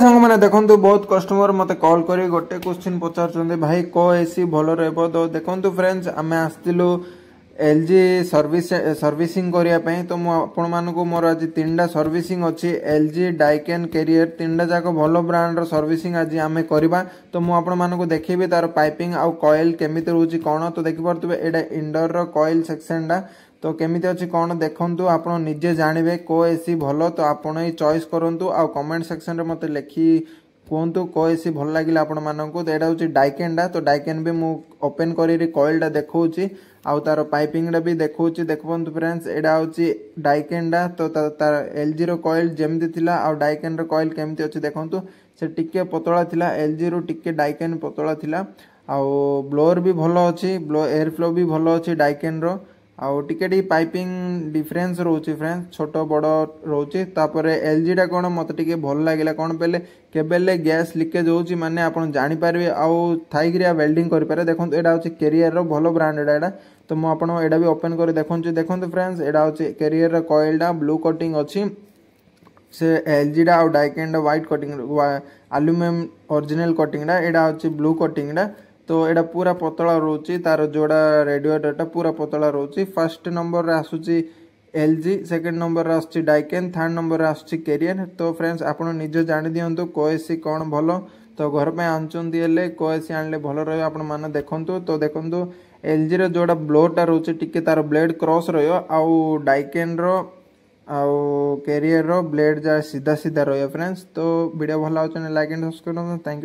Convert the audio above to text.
सांग मैंने देखो बहुत कस्टमर मत कॉल कर गोटे क्वेश्चन पचार भाई को एसी भल रहा तो देखो फ्रेंड्स आम आसलु एलजी सर्विसिंग करने तो मुझे मोर आज 3टा सर्विसिंग अच्छी एलजी डाइकेन कैरियर 3टा जाक भल ब्रांड सर्विसिंग आज आम करवा तो मुझे देखी तार पाइपिंग आउ कॉइल केमी रोचे कौन तो देखिपे यहाँ इंडोर कॉइल सेक्शन टा तो केमी अच्छी कौन देखु आप निजे जानवे को एसी भल तो आपड़ ही चॉइस करूँ आउ कमेंट सेक्शन रे मत लिखी कहतु को एसी भल लगे आपण मानक तो यहाँ हूँ डाइकेन टा तो डाइकेन भी मुझे ओपन कर कॉइल देखा आउ तार पाइपिंग भी देखा देखु फ्रेंड्स यहाँ हूँ डाइकेन टा तो तार एलजी रो कॉइल जमती थिला आउ डाइकेन रो कॉइल केमती अच्छी देखु से टिके पतला थिला एलजी रो टिके डाइकेन पतला थिला आउ ब्लोअर भी भल अच्छी एयर फ्लो भी भल अच्छी डाइकेन रो आउ टिके पाइपिंग डिफरेन्स रोचे फ्रेंड्स छोट बड़ रोचे तापर एलजी टा कौन मत टिके भल लगे कौन पे केबेल गैस लिकेज होची माने आपण जानी पारबे आउ थाइग्रिया वेल्डिंग करि पारे देखो एडा होची कैरियर रो भलो ब्रांड एडा तो मु आपण एडा भी ओपन कर देखो फ्रेंड्स एडा होची कैरियर रो कॉइल टा ब्लू कोटिंग अच्छी से एलजी टा आउ डाइकेन टा white coating aluminium original coating टा एडा होची ब्लू कोटिंग टा तो यहाँ पूरा पतला रोचे तार जोड़ा रेडिएटर पूरा पतला रोचे फर्स्ट नंबर आसूची एलजी सेकंड नंबर आसूची डाइकेन थर्ड नंबर आसूची कैरियर तो फ्रेंड्स आपण निजे जानि दियंतु को एसी कौन भलो तो घर पे आनचंती हेले को एसी आनले भलो रहियो आपण माने देखंतु तो देखंतु एलजी रो जोड़ा ब्लोटा रोचे टिके तार ब्लेड क्रॉस रहियो आउ डाइकेन रो आउ कैरियर रो ब्लेड जा सीधा सीधा रहियो फ्रेंड्स तो वीडियो भल लागे like and subscribe thank you.